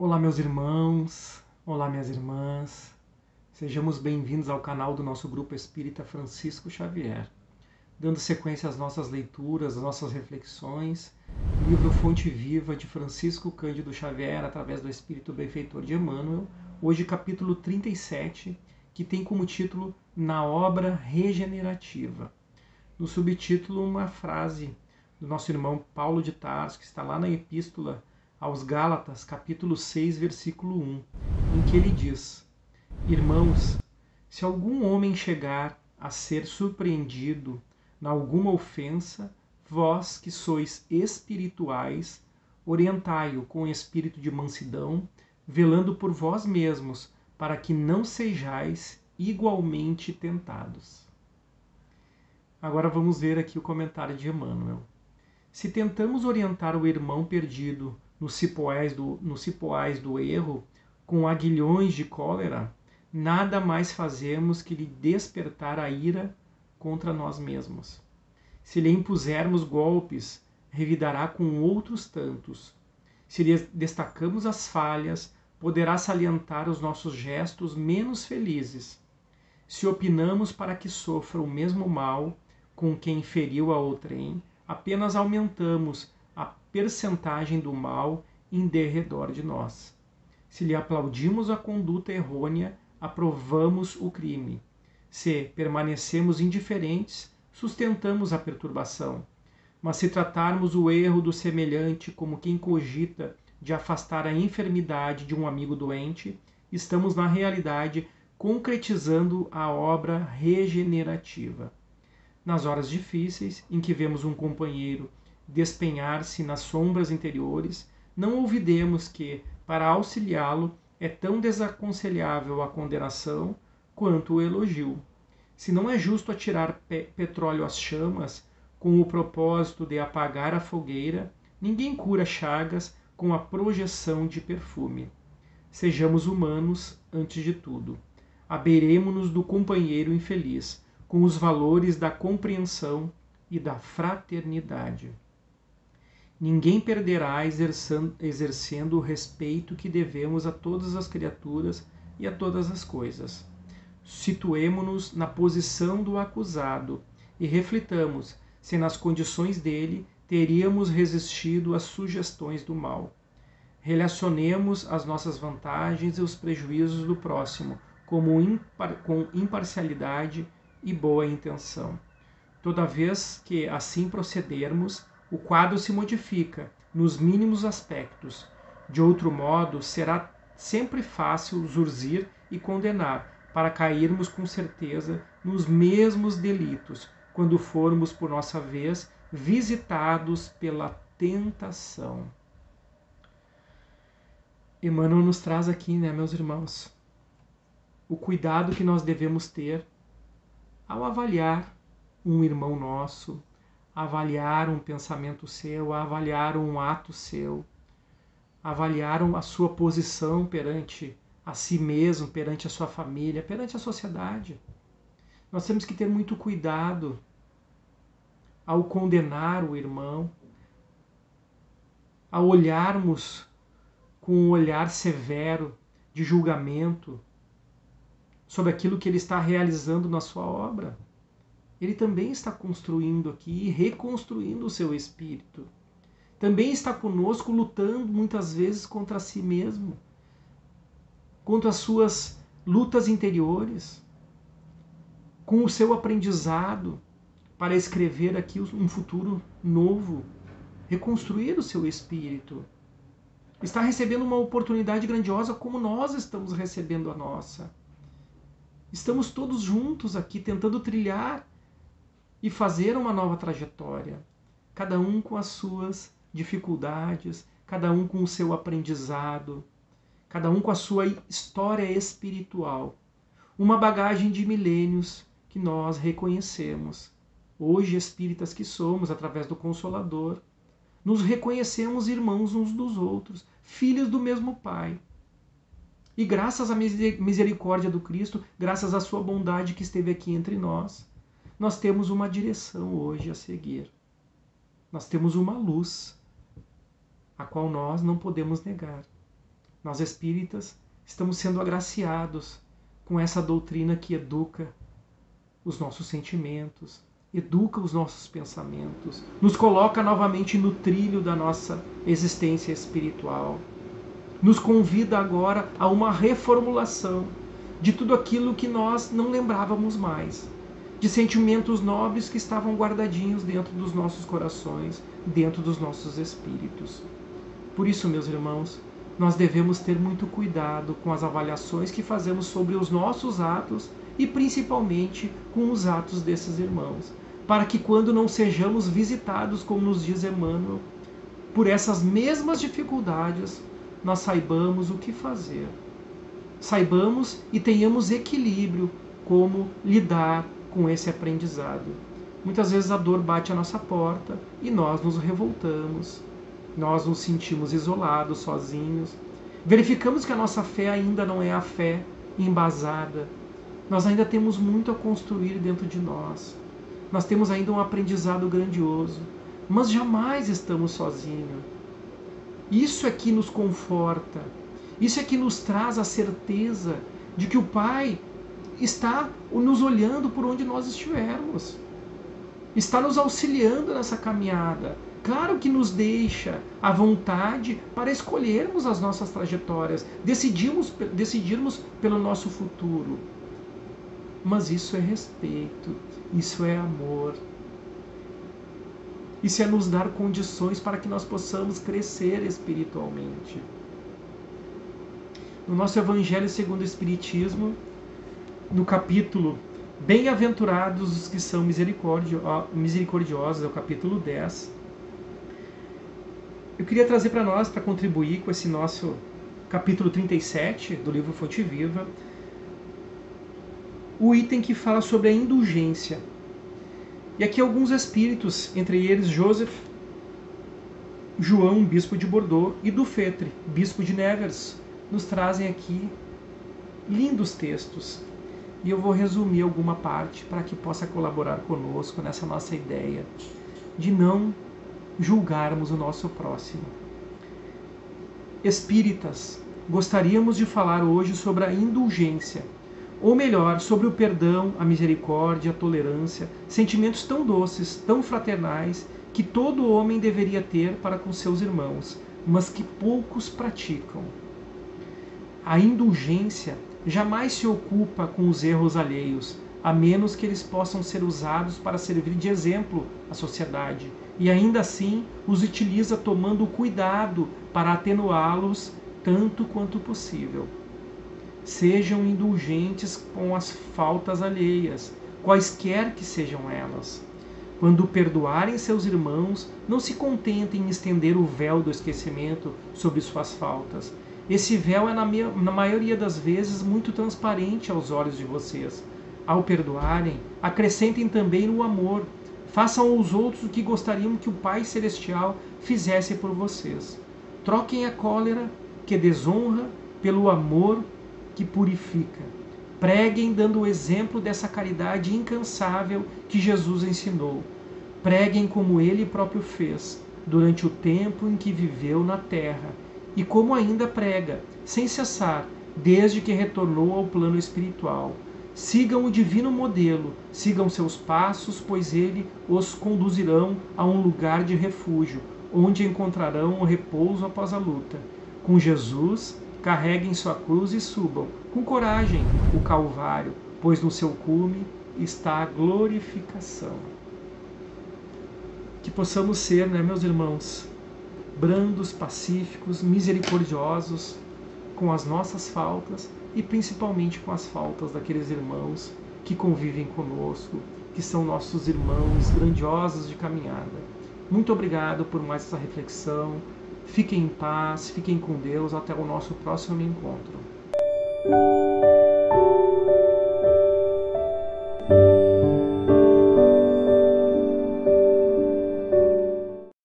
Olá, meus irmãos, olá, minhas irmãs, sejamos bem-vindos ao canal do nosso Grupo Espírita Francisco Xavier. Dando sequência às nossas leituras, às nossas reflexões, livro Fonte Viva de Francisco Cândido Xavier, através do Espírito Benfeitor de Emmanuel, hoje capítulo 37, que tem como título Na Obra Regenerativa. No subtítulo, uma frase do nosso irmão Paulo de Tarso, que está lá na Epístola aos Gálatas, capítulo 6, versículo 1, em que ele diz: Irmãos, se algum homem chegar a ser surpreendido na alguma ofensa, vós que sois espirituais, orientai-o com espírito de mansidão, velando por vós mesmos, para que não sejais igualmente tentados. Agora vamos ver aqui o comentário de Emmanuel. Se tentamos orientar o irmão perdido nos cipoais do erro, com aguilhões de cólera, nada mais fazemos que lhe despertar a ira contra nós mesmos. Se lhe impusermos golpes, revidará com outros tantos. Se lhe destacamos as falhas, poderá salientar os nossos gestos menos felizes. Se opinamos para que sofra o mesmo mal com quem feriu a outrem, apenas aumentamos a percentagem do mal em derredor de nós. Se lhe aplaudimos a conduta errônea, aprovamos o crime. Se permanecemos indiferentes, sustentamos a perturbação. Mas se tratarmos o erro do semelhante como quem cogita de afastar a enfermidade de um amigo doente, estamos na realidade concretizando a obra regenerativa. Nas horas difíceis, em que vemos um companheiro despenhar-se nas sombras interiores, não olvidemos que, para auxiliá-lo, é tão desaconselhável a condenação quanto o elogio. Se não é justo atirar petróleo às chamas, com o propósito de apagar a fogueira, ninguém cura chagas com a projeção de perfume. Sejamos humanos antes de tudo. Abeiremo-nos do companheiro infeliz, com os valores da compreensão e da fraternidade. Ninguém perderá exercendo o respeito que devemos a todas as criaturas e a todas as coisas. Situemo-nos na posição do acusado e reflitamos se nas condições dele teríamos resistido às sugestões do mal. Relacionemos as nossas vantagens e os prejuízos do próximo com imparcialidade e boa intenção. Toda vez que assim procedermos, o quadro se modifica nos mínimos aspectos. De outro modo, será sempre fácil zurzir e condenar, para cairmos com certeza nos mesmos delitos, quando formos, por nossa vez, visitados pela tentação. Emmanuel nos traz aqui, meus irmãos, o cuidado que nós devemos ter ao avaliar um irmão nosso, avaliar um pensamento seu, avaliar um ato seu, avaliar a sua posição perante a si mesmo, perante a sua família, perante a sociedade. Nós temos que ter muito cuidado ao condenar o irmão, ao olharmos com um olhar severo de julgamento sobre aquilo que ele está realizando na sua obra. Ele também está construindo aqui e reconstruindo o seu espírito. Também está conosco lutando muitas vezes contra si mesmo, contra as suas lutas interiores, com o seu aprendizado para escrever aqui um futuro novo, reconstruir o seu espírito. Está recebendo uma oportunidade grandiosa como nós estamos recebendo a nossa. Estamos todos juntos aqui tentando trilhar e fazer uma nova trajetória, cada um com as suas dificuldades, cada um com o seu aprendizado, cada um com a sua história espiritual, uma bagagem de milênios que nós reconhecemos. Hoje, espíritas que somos, através do Consolador, nos reconhecemos irmãos uns dos outros, filhos do mesmo Pai. E graças à misericórdia do Cristo, graças à sua bondade que esteve aqui entre nós, nós temos uma direção hoje a seguir. Nós temos uma luz, a qual nós não podemos negar. Nós espíritas estamos sendo agraciados com essa doutrina que educa os nossos sentimentos, educa os nossos pensamentos, nos coloca novamente no trilho da nossa existência espiritual, nos convida agora a uma reformulação de tudo aquilo que nós não lembrávamos mais, de sentimentos nobres que estavam guardadinhos dentro dos nossos corações, dentro dos nossos espíritos. Por isso, meus irmãos, nós devemos ter muito cuidado com as avaliações que fazemos sobre os nossos atos e principalmente com os atos desses irmãos, para que quando não sejamos visitados, como nos diz Emmanuel, por essas mesmas dificuldades, nós saibamos o que fazer. Saibamos e tenhamos equilíbrio como lidar com esse aprendizado. Muitas vezes a dor bate à nossa porta e nós nos revoltamos. Nós nos sentimos isolados, sozinhos. Verificamos que a nossa fé ainda não é a fé embasada. Nós ainda temos muito a construir dentro de nós. Nós temos ainda um aprendizado grandioso, mas jamais estamos sozinhos. Isso é que nos conforta. Isso é que nos traz a certeza de que o Pai está nos olhando por onde nós estivermos. Está nos auxiliando nessa caminhada. Claro que nos deixa à vontade para escolhermos as nossas trajetórias, decidirmos pelo nosso futuro. Mas isso é respeito, isso é amor. Isso é nos dar condições para que nós possamos crescer espiritualmente. No nosso Evangelho segundo o Espiritismo, no capítulo Bem-aventurados os que são misericordiosos, é o capítulo 10. Eu queria trazer para nós, para contribuir com esse nosso capítulo 37 do livro Fonte Viva, o item que fala sobre a indulgência. E aqui alguns espíritos, entre eles Joseph, João, bispo de Bordeaux, e Dufetre, bispo de Nevers, nos trazem aqui lindos textos. E eu vou resumir alguma parte para que possa colaborar conosco nessa nossa ideia de não julgarmos o nosso próximo. Espíritas, gostaríamos de falar hoje sobre a indulgência, ou melhor, sobre o perdão, a misericórdia, a tolerância, sentimentos tão doces, tão fraternais, que todo homem deveria ter para com seus irmãos, mas que poucos praticam. A indulgência jamais se ocupa com os erros alheios, a menos que eles possam ser usados para servir de exemplo à sociedade, e ainda assim os utiliza tomando cuidado para atenuá-los tanto quanto possível. Sejam indulgentes com as faltas alheias, quaisquer que sejam elas. Quando perdoarem seus irmãos, não se contentem em estender o véu do esquecimento sobre suas faltas. Esse véu é, na maioria das vezes, muito transparente aos olhos de vocês. Ao perdoarem, acrescentem também no amor. Façam aos outros o que gostariam que o Pai Celestial fizesse por vocês. Troquem a cólera, que desonra, pelo amor, que purifica. Preguem dando o exemplo dessa caridade incansável que Jesus ensinou. Preguem como Ele próprio fez, durante o tempo em que viveu na terra, e como ainda prega, sem cessar, desde que retornou ao plano espiritual. Sigam o divino modelo, sigam seus passos, pois ele os conduzirão a um lugar de refúgio, onde encontrarão o repouso após a luta. Com Jesus, carreguem sua cruz e subam, com coragem, o Calvário, pois no seu cume está a glorificação. Que possamos ser, meus irmãos, brandos, pacíficos, misericordiosos com as nossas faltas e principalmente com as faltas daqueles irmãos que convivem conosco, que são nossos irmãos grandiosos de caminhada. Muito obrigado por mais essa reflexão. Fiquem em paz, fiquem com Deus. Até o nosso próximo encontro.